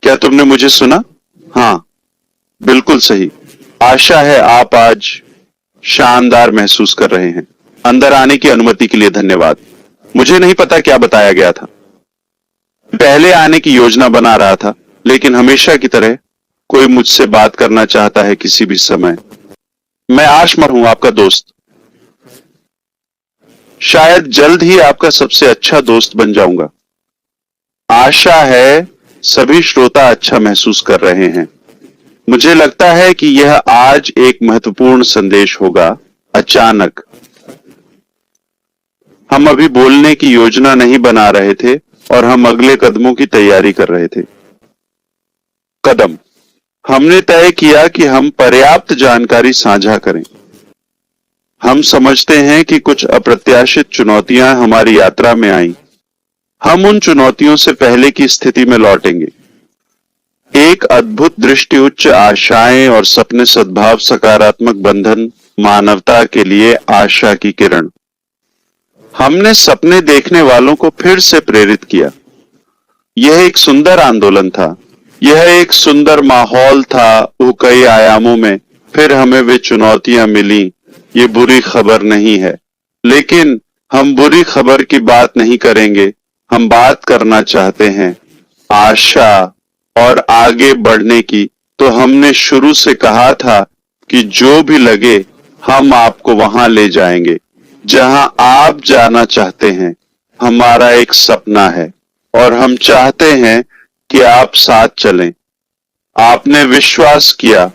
क्या तुमने मुझे सुना? हाँ, बिल्कुल सही। आशा है आप आज शानदार महसूस कर रहे हैं। अंदर आने की अनुमति के लिए धन्यवाद। मुझे नहीं पता क्या बताया गया था। पहले आने की योजना बना रहा था, लेकिन हमेशा की तरह कोई मुझसे बात करना चाहता है किसी भी समय। मैं आशमर हूं, आपका दोस्त। शायद जल्द ही आपका सबसे अच्छा दोस्त बन जाऊंगा। आशा है सभी श्रोता अच्छा महसूस कर रहे हैं। मुझे लगता है कि यह आज एक महत्वपूर्ण संदेश होगा। अचानक हम अभी बोलने की योजना नहीं बना रहे थे और हम अगले कदमों की तैयारी कर रहे थे। कदम, हमने तय किया कि हम पर्याप्त जानकारी साझा करें। हम समझते हैं कि कुछ अप्रत्याशित चुनौतियां हमारी यात्रा में आईं। हम उन चुनौतियों से पहले की स्थिति में लौटेंगे। एक अद्भुत दृष्टि, उच्च आशाएं और सपने, सद्भाव, सकारात्मक बंधन, मानवता के लिए आशा की किरण। हमने सपने देखने वालों को फिर से प्रेरित किया। यह एक सुंदर आंदोलन था। यह एक सुंदर माहौल था, वो कई आयामों में। फिर हमें वे चुनौतियां मिली। ये बुरी खबर नहीं है, लेकिन हम बुरी खबर की बात नहीं करेंगे। हम बात करना चाहते हैं आशा और आगे बढ़ने की। तो हमने शुरू से कहा था कि जो भी लगे हम आपको वहां ले जाएंगे जहां आप जाना चाहते हैं। हमारा एक सपना है और हम चाहते हैं कि आप साथ चलें। आपने विश्वास किया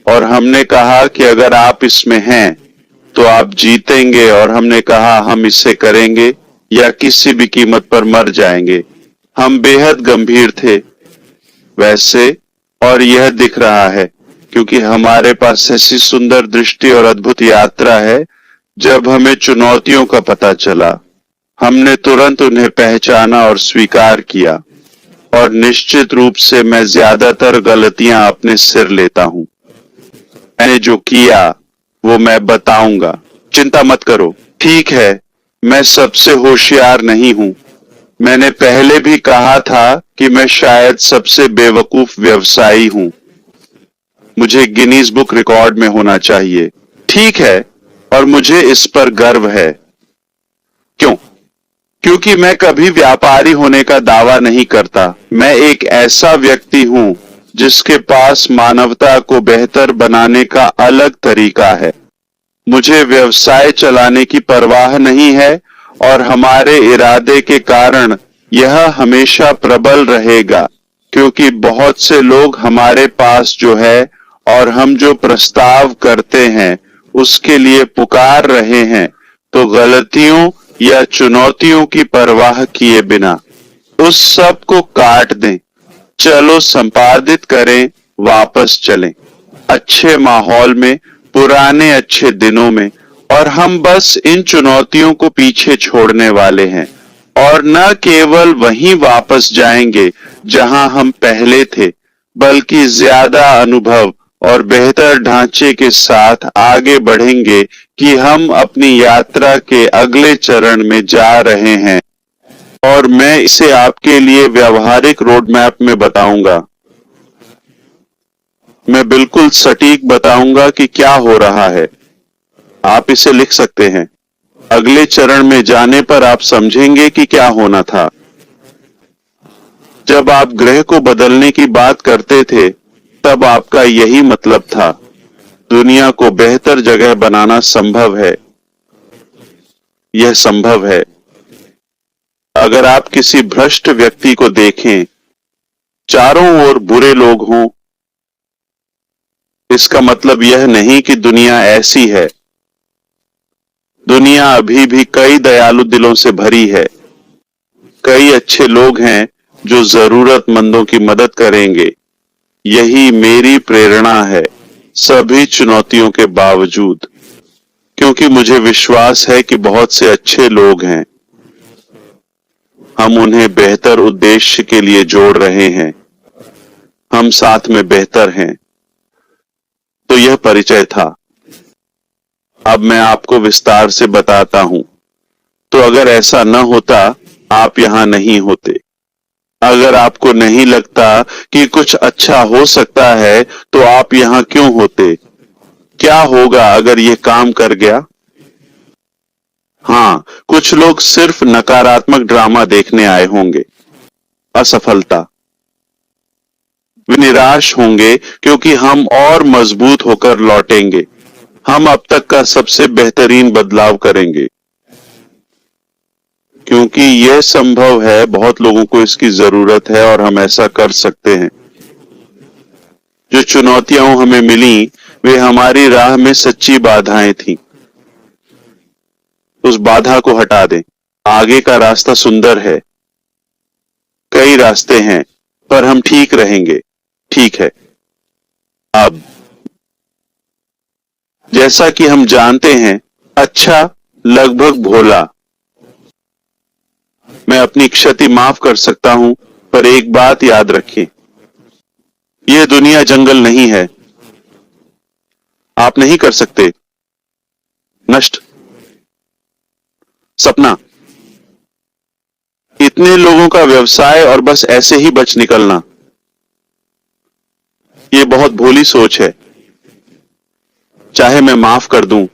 और हमने कहा कि अगर आप इसमें हैं तो आप जीतेंगे, और हमने कहा हम इसे करेंगे या किसी भी कीमत पर मर जाएंगे। हम बेहद गंभीर थे वैसे, और यह दिख रहा है क्योंकि हमारे पास ऐसी सुंदर दृष्टि और अद्भुत यात्रा है। जब हमें चुनौतियों का पता चला, हमने तुरंत उन्हें पहचाना और स्वीकार किया। और निश्चित रूप से मैं ज्यादातर गलतियां अपने सिर लेता हूं। मैंने जो किया वो मैं बताऊंगा, चिंता मत करो। ठीक है, मैं सबसे होशियार नहीं हूं। मैंने पहले भी कहा था कि मैं शायद सबसे बेवकूफ व्यवसायी हूं। मुझे गिनीज बुक रिकॉर्ड में होना चाहिए। ठीक है, और मुझे इस पर गर्व है। क्यों? क्योंकि मैं कभी व्यापारी होने का दावा नहीं करता। मैं एक ऐसा व्यक्ति हूं जिसके पास मानवता को बेहतर बनाने का अलग तरीका है। मुझे व्यवसाय चलाने की परवाह नहीं है, और हमारे इरादे के कारण यह हमेशा प्रबल रहेगा, क्योंकि बहुत से लोग हमारे पास जो है और हम जो प्रस्ताव करते हैं उसके लिए पुकार रहे हैं। तो गलतियों या चुनौतियों की परवाह किए बिना उस सब को काट दें। चलो संपादित करें, वापस चलें अच्छे माहौल में, पुराने अच्छे दिनों में। और हम बस इन चुनौतियों को पीछे छोड़ने वाले हैं, और न केवल वहीं वापस जाएंगे जहां हम पहले थे, बल्कि ज्यादा अनुभव और बेहतर ढांचे के साथ आगे बढ़ेंगे कि हम अपनी यात्रा के अगले चरण में जा रहे हैं। और मैं इसे आपके लिए व्यावहारिक रोड मैप में बताऊंगा। मैं बिल्कुल सटीक बताऊंगा कि क्या हो रहा है। आप इसे लिख सकते हैं। अगले चरण में जाने पर आप समझेंगे कि क्या होना था। जब आप ग्रह को बदलने की बात करते थे, तब आपका यही मतलब था। दुनिया को बेहतर जगह बनाना संभव है। यह संभव है। अगर आप किसी भ्रष्ट व्यक्ति को देखें, चारों ओर बुरे लोग हों, इसका मतलब यह नहीं कि दुनिया ऐसी है। दुनिया अभी भी कई दयालु दिलों से भरी है। कई अच्छे लोग हैं जो जरूरतमंदों की मदद करेंगे। यही मेरी प्रेरणा है, सभी चुनौतियों के बावजूद, क्योंकि मुझे विश्वास है कि बहुत से अच्छे लोग हैं। हम उन्हें बेहतर उद्देश्य के लिए जोड़ रहे हैं। हम साथ में बेहतर हैं। तो यह परिचय था। अब मैं आपको विस्तार से बताता हूं। तो अगर ऐसा न होता, आप यहां नहीं होते। अगर आपको नहीं लगता कि कुछ अच्छा हो सकता है तो आप यहां क्यों होते? क्या होगा अगर यह काम कर गया? हाँ, कुछ लोग सिर्फ नकारात्मक ड्रामा देखने आए होंगे। असफलता। वे निराश होंगे क्योंकि हम और मजबूत होकर लौटेंगे। हम अब तक का सबसे बेहतरीन बदलाव करेंगे। क्योंकि यह संभव है, बहुत लोगों को इसकी जरूरत है और हम ऐसा कर सकते हैं। जो चुनौतियां हमें मिली वे हमारी राह में सच्ची बाधाएं थीं। उस बाधा को हटा दें। आगे का रास्ता सुंदर है। कई रास्ते हैं पर हम ठीक रहेंगे। ठीक है। अब जैसा कि हम जानते हैं, अच्छा लगभग भोला। मैं अपनी क्षति माफ कर सकता हूं, पर एक बात याद रखें, यह दुनिया जंगल नहीं है। आप नहीं कर सकते नष्ट सपना। इतने लोगों का व्यवसाय और बस ऐसे ही बच निकलना, यह बहुत भोली सोच है। चाहे मैं माफ कर दूं,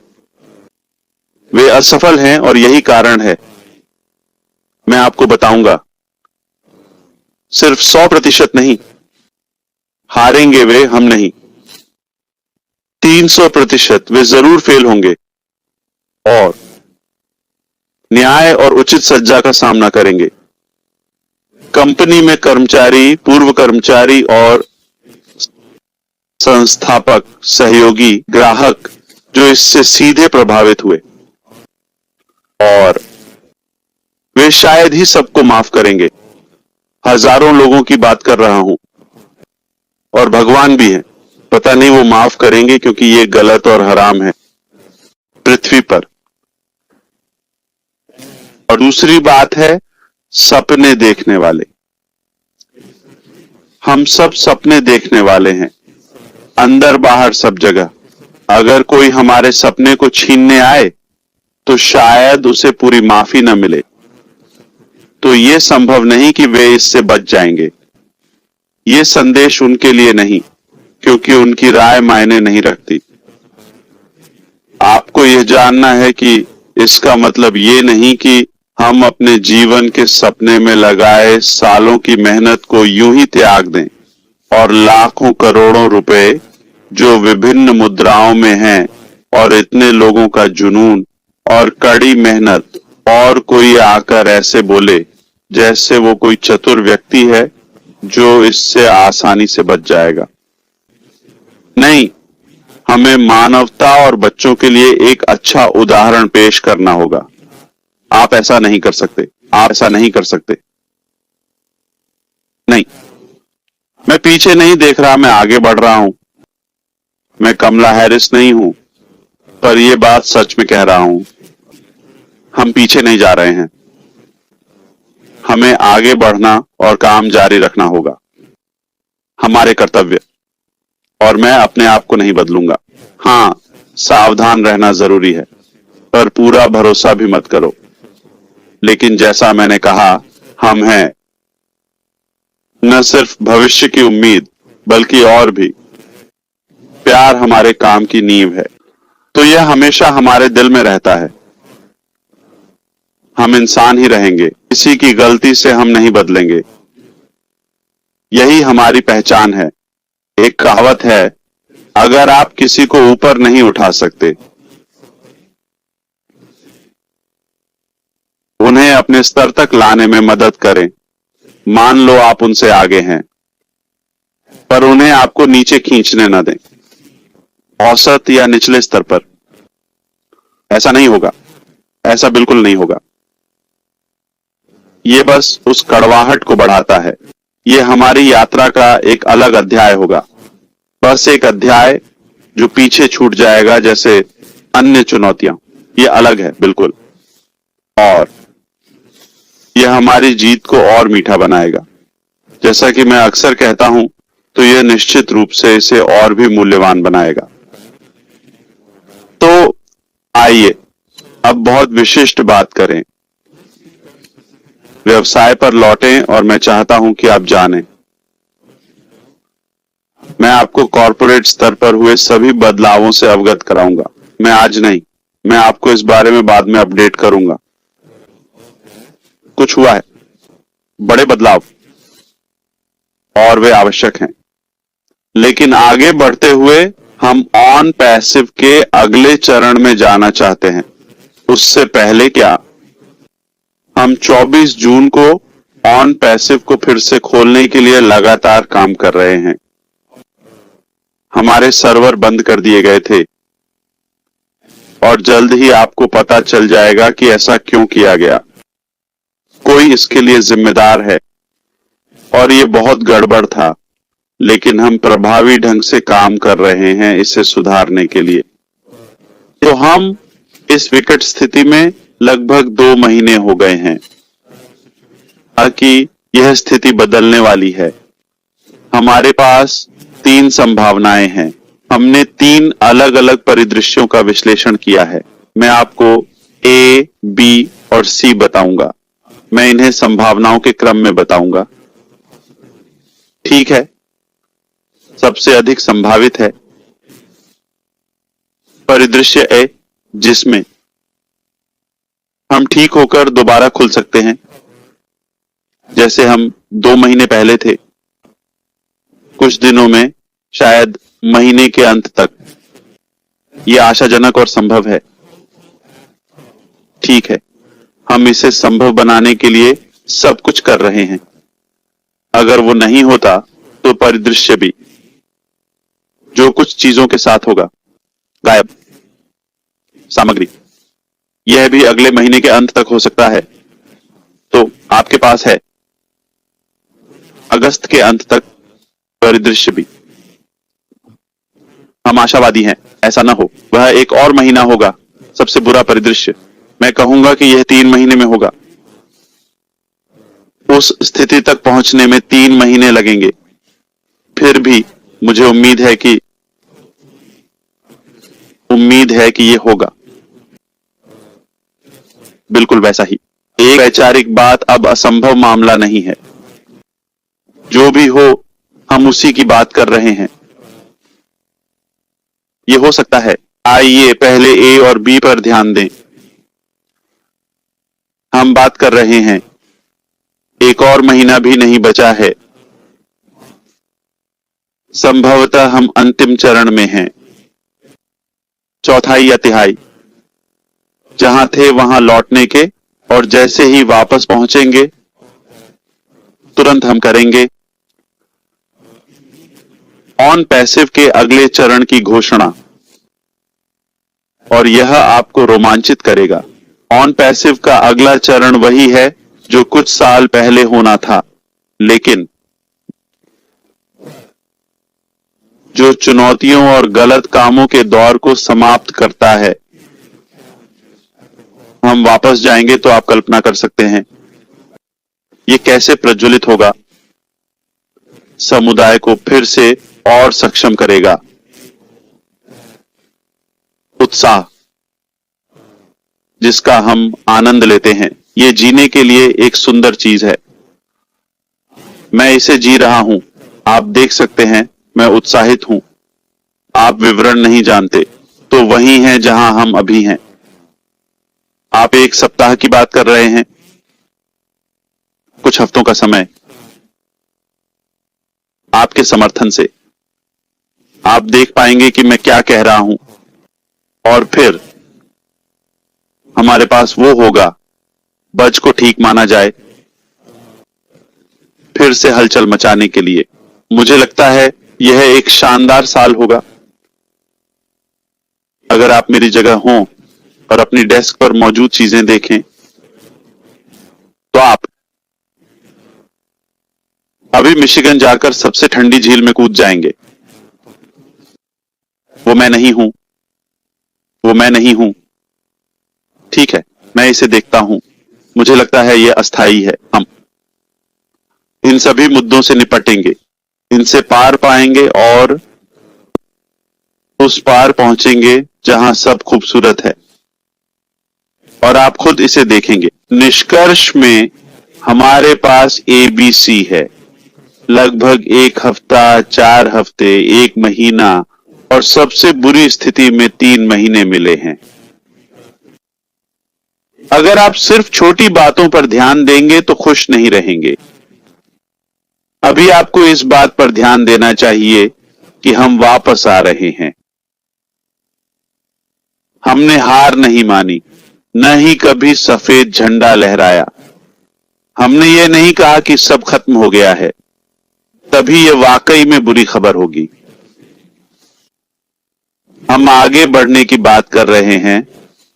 वे असफल हैं और यही कारण है। मैं आपको बताऊंगा, सिर्फ 100% नहीं, हारेंगे वे, हम नहीं। 300% वे जरूर फेल होंगे और न्याय और उचित सजा का सामना करेंगे। कंपनी में कर्मचारी, पूर्व कर्मचारी और संस्थापक, सहयोगी, ग्राहक जो इससे सीधे प्रभावित हुए, और वे शायद ही सबको माफ करेंगे। हजारों लोगों की बात कर रहा हूं और भगवान भी हैं। पता नहीं वो माफ करेंगे क्योंकि ये गलत और हराम है पृथ्वी पर। और दूसरी बात है सपने देखने वाले। हम सब सपने देखने वाले हैं, अंदर बाहर सब जगह। अगर कोई हमारे सपने को छीनने आए तो शायद उसे पूरी माफी न मिले। तो यह संभव नहीं कि वे इससे बच जाएंगे। यह संदेश उनके लिए नहीं, क्योंकि उनकी राय मायने नहीं रखती। आपको यह जानना है कि इसका मतलब यह नहीं कि हम अपने जीवन के सपने में लगाए सालों की मेहनत को यूं ही त्याग दें और लाखों करोड़ों रुपए जो विभिन्न मुद्राओं में हैं और इतने लोगों का जुनून और कड़ी मेहनत, और कोई आकर ऐसे बोले जैसे वो कोई चतुर व्यक्ति है जो इससे आसानी से बच जाएगा। नहीं, हमें मानवता और बच्चों के लिए एक अच्छा उदाहरण पेश करना होगा। आप ऐसा नहीं कर सकते। आप ऐसा नहीं कर सकते। नहीं, मैं पीछे नहीं देख रहा, मैं आगे बढ़ रहा हूं। मैं कमला हैरिस नहीं हूं, पर यह बात सच में कह रहा हूं। हम पीछे नहीं जा रहे हैं। हमें आगे बढ़ना और काम जारी रखना होगा, हमारे कर्तव्य। और मैं अपने आप को नहीं बदलूंगा। हां, सावधान रहना जरूरी है, पर पूरा भरोसा भी मत करो। लेकिन जैसा मैंने कहा, हम हैं न सिर्फ भविष्य की उम्मीद, बल्कि और भी। प्यार हमारे काम की नींव है, तो यह हमेशा हमारे दिल में रहता है। हम इंसान ही रहेंगे, किसी की गलती से हम नहीं बदलेंगे। यही हमारी पहचान है। एक कहावत है, अगर आप किसी को ऊपर नहीं उठा सकते, उन्हें अपने स्तर तक लाने में मदद करें। मान लो आप उनसे आगे हैं, पर उन्हें आपको नीचे खींचने न दें, औसत या निचले स्तर पर। ऐसा नहीं होगा, ऐसा बिल्कुल नहीं होगा। यह बस उस कड़वाहट को बढ़ाता है। यह हमारी यात्रा का एक अलग अध्याय होगा, बस एक अध्याय जो पीछे छूट जाएगा, जैसे अन्य चुनौतियां। यह अलग है बिल्कुल, और यह हमारी जीत को और मीठा बनाएगा। जैसा कि मैं अक्सर कहता हूं, तो यह निश्चित रूप से इसे और भी मूल्यवान बनाएगा। तो आइए अब बहुत विशिष्ट बात करें। व्यवसाय पर लौटें और मैं चाहता हूं कि आप जानें, मैं आपको कॉर्पोरेट स्तर पर हुए सभी बदलावों से अवगत कराऊंगा। मैं आज नहीं, मैं आपको इस बारे में बाद में अपडेट करूंगा। कुछ हुआ है, बड़े बदलाव, और वे आवश्यक हैं। लेकिन आगे बढ़ते हुए हम ऑन पैसिव के अगले चरण में जाना चाहते हैं। उससे पहले क्या, हम 24 जून को ऑन पैसिव को फिर से खोलने के लिए लगातार काम कर रहे हैं। हमारे सर्वर बंद कर दिए गए थे और जल्द ही आपको पता चल जाएगा कि ऐसा क्यों किया गया। कोई इसके लिए जिम्मेदार है और ये बहुत गड़बड़ था, लेकिन हम प्रभावी ढंग से काम कर रहे हैं इसे सुधारने के लिए। तो हम इस विकट स्थिति में लगभग 2 महीने हो गए हैं, ताकि यह स्थिति बदलने वाली है। हमारे पास 3 संभावनाएं हैं। हमने 3 अलग अलग परिदृश्यों का विश्लेषण किया है। मैं आपको ए, बी और सी बताऊंगा। मैं इन्हें संभावनाओं के क्रम में बताऊंगा। ठीक है, सबसे अधिक संभावित है परिदृश्य ए, जिसमें हम ठीक होकर दोबारा खुल सकते हैं, जैसे हम 2 महीने पहले थे, कुछ दिनों में, शायद महीने के अंत तक। यह आशाजनक और संभव है। ठीक है, हम इसे संभव बनाने के लिए सब कुछ कर रहे हैं। अगर वो नहीं होता तो परिदृश्य भी, जो कुछ चीजों के साथ होगा, गायब सामग्री, यह भी अगले महीने के अंत तक हो सकता है। तो आपके पास है अगस्त के अंत तक परिदृश्य भी। हम आशावादी हैं, ऐसा ना हो। वह एक और महीना होगा, सबसे बुरा परिदृश्य। मैं कहूंगा कि यह 3 महीने में होगा। उस स्थिति तक पहुंचने में 3 महीने लगेंगे। फिर भी मुझे उम्मीद है कि यह होगा बिल्कुल वैसा ही। एक वैचारिक बात अब असंभव मामला नहीं है। जो भी हो, हम उसी की बात कर रहे हैं। यह हो सकता है। आइए पहले ए और बी पर ध्यान दें। हम बात कर रहे हैं, एक और महीना भी नहीं बचा है। संभवतः हम अंतिम चरण में हैं, चौथाई या तिहाई। जहां थे वहां लौटने के, और जैसे ही वापस पहुंचेंगे तुरंत हम करेंगे ऑन पैसिव के अगले चरण की घोषणा, और यह आपको रोमांचित करेगा। ऑन पैसिव का अगला चरण वही है जो कुछ साल पहले होना था, लेकिन जो चुनौतियों और गलत कामों के दौर को समाप्त करता है। हम वापस जाएंगे तो आप कल्पना कर सकते हैं यह कैसे प्रज्वलित होगा। समुदाय को फिर से और सक्षम करेगा। उत्साह जिसका हम आनंद लेते हैं, यह जीने के लिए एक सुंदर चीज है। मैं इसे जी रहा हूं। आप देख सकते हैं, मैं उत्साहित हूं। आप विवरण नहीं जानते, तो वही हैं जहां हम अभी हैं। आप एक सप्ताह की बात कर रहे हैं, कुछ हफ्तों का समय। आपके समर्थन से आप देख पाएंगे कि मैं क्या कह रहा हूं, और फिर हमारे पास वो होगा, बज को ठीक माना जाए, फिर से हलचल मचाने के लिए। मुझे लगता है यह एक शानदार साल होगा। अगर आप मेरी जगह हों और अपनी डेस्क पर मौजूद चीजें देखें, तो आप अभी मिशिगन जाकर सबसे ठंडी झील में कूद जाएंगे। वो मैं नहीं हूं। ठीक है, मैं इसे देखता हूं। मुझे लगता है यह अस्थाई है। हम इन सभी मुद्दों से निपटेंगे, इनसे पार पाएंगे और उस पार पहुंचेंगे जहां सब खूबसूरत है, और आप खुद इसे देखेंगे। निष्कर्ष में हमारे पास ABC है, लगभग 1 हफ्ता, 4 हफ्ते, 1 महीना और सबसे बुरी स्थिति में 3 महीने मिले हैं। अगर आप सिर्फ छोटी बातों पर ध्यान देंगे तो खुश नहीं रहेंगे। अभी आपको इस बात पर ध्यान देना चाहिए कि हम वापस आ रहे हैं। हमने हार नहीं मानी, न ही कभी सफेद झंडा लहराया। हमने ये नहीं कहा कि सब खत्म हो गया है, तभी यह वाकई में बुरी खबर होगी। हम आगे बढ़ने की बात कर रहे हैं।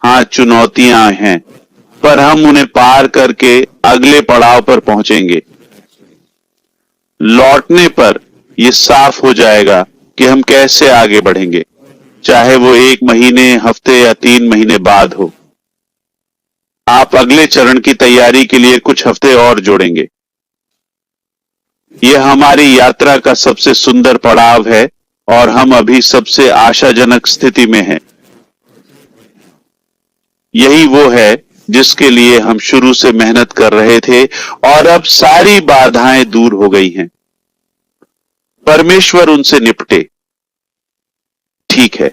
हाँ, चुनौतियां हैं, पर हम उन्हें पार करके अगले पड़ाव पर पहुंचेंगे। लौटने पर यह साफ हो जाएगा कि हम कैसे आगे बढ़ेंगे, चाहे वो 1 महीने, हफ्ते या 3 महीने बाद हो। आप अगले चरण की तैयारी के लिए कुछ हफ्ते और जोड़ेंगे। यह हमारी यात्रा का सबसे सुंदर पड़ाव है और हम अभी सबसे आशाजनक स्थिति में हैं। यही वो है जिसके लिए हम शुरू से मेहनत कर रहे थे और अब सारी बाधाएं दूर हो गई हैं। परमेश्वर उनसे निपटे। ठीक है,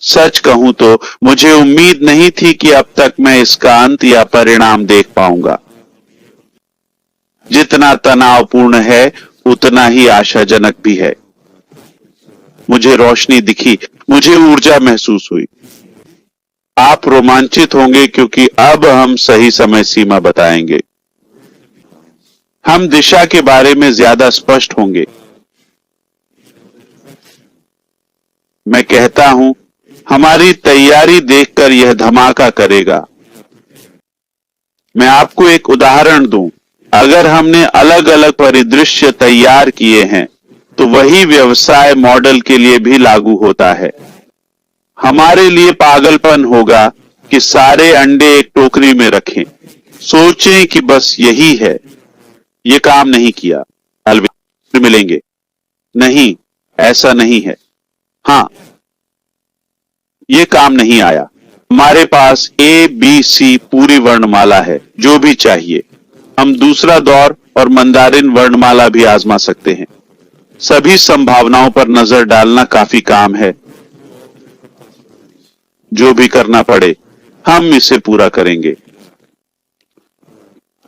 सच कहूं तो मुझे उम्मीद नहीं थी कि अब तक मैं इसका अंत या परिणाम देख पाऊंगा। जितना तनावपूर्ण है उतना ही आशाजनक भी है। मुझे रोशनी दिखी, मुझे ऊर्जा महसूस हुई। आप रोमांचित होंगे क्योंकि अब हम सही समय सीमा बताएंगे। हम दिशा के बारे में ज्यादा स्पष्ट होंगे। मैं कहता हूं, हमारी तैयारी देखकर यह धमाका करेगा। मैं आपको एक उदाहरण दूं। अगर हमने अलग अलग परिदृश्य तैयार किए हैं तो वही व्यवसाय मॉडल के लिए भी लागू होता है। हमारे लिए पागलपन होगा कि सारे अंडे एक टोकरी में रखें, सोचें कि बस यही है। ये काम नहीं किया, अलविदा, मिलेंगे। नहीं, ऐसा नहीं है। हां, ये काम नहीं आया। हमारे पास ABC पूरी वर्णमाला है, जो भी चाहिए। हम दूसरा दौर और मंदारिन वर्णमाला भी आजमा सकते हैं। सभी संभावनाओं पर नजर डालना काफी काम है। जो भी करना पड़े, हम इसे पूरा करेंगे।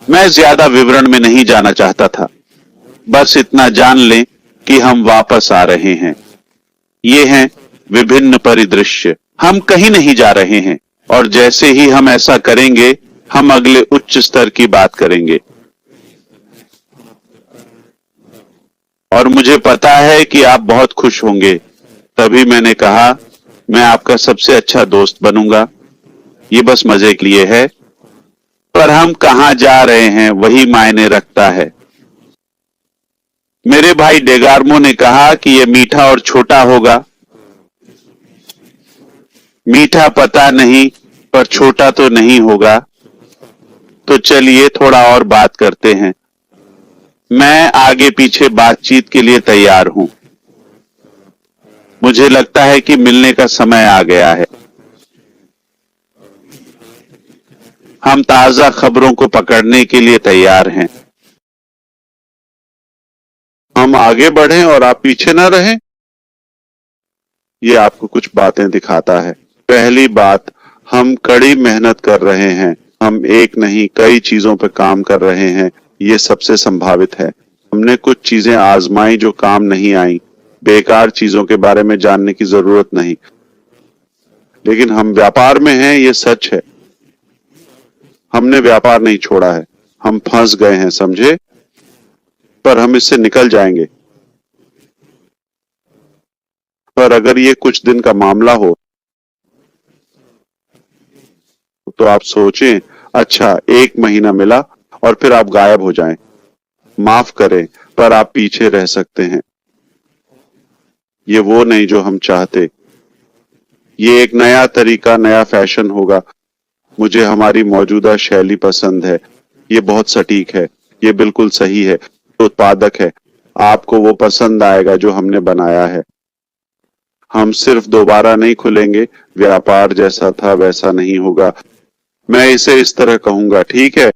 मैं ज्यादा विवरण में नहीं जाना चाहता था। बस इतना जान लें कि हम वापस आ रहे हैं। ये हैं विभिन्न परिदृश्य। हम कहीं नहीं जा रहे हैं और जैसे ही हम ऐसा करेंगे, हम अगले उच्च स्तर की बात करेंगे। और मुझे पता है कि आप बहुत खुश होंगे। तभी मैंने कहा, मैं आपका सबसे अच्छा दोस्त बनूंगा। ये बस मजे के लिए है, पर हम कहां जा रहे हैं वही मायने रखता है। मेरे भाई डेगार्मो ने कहा कि यह मीठा और छोटा होगा। मीठा पता नहीं, पर छोटा तो नहीं होगा। तो चलिए थोड़ा और बात करते हैं। मैं आगे पीछे बातचीत के लिए तैयार हूं। मुझे लगता है कि मिलने का समय आ गया है। हम ताजा खबरों को पकड़ने के लिए तैयार हैं। हम आगे बढ़ें और आप पीछे न रहें। ये आपको कुछ बातें दिखाता है। पहली बात, हम कड़ी मेहनत कर रहे हैं। हम एक नहीं कई चीजों पर काम कर रहे हैं। ये सबसे संभावित है। हमने कुछ चीजें आजमाई जो काम नहीं आई। बेकार चीजों के बारे में जानने की जरूरत नहीं। लेकिन हम व्यापार में हैं, ये सच है। हमने व्यापार नहीं छोड़ा है। हम फंस गए हैं, समझे? पर हम इससे निकल जाएंगे। पर अगर ये कुछ दिन का मामला हो तो आप सोचें, अच्छा 1 महीना मिला और फिर आप गायब हो जाएं। माफ करें, पर आप पीछे रह सकते हैं। ये वो नहीं जो हम चाहते। ये एक नया तरीका, नया फैशन होगा। मुझे हमारी मौजूदा शैली पसंद है। ये बहुत सटीक है। ये बिल्कुल सही है, उत्पादक है। आपको वो पसंद आएगा जो हमने बनाया है। हम सिर्फ दोबारा नहीं खुलेंगे। व्यापार जैसा था वैसा नहीं होगा। मैं इसे इस तरह कहूंगा, ठीक है?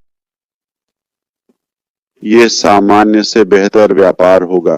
ये सामान्य से बेहतर व्यापार होगा।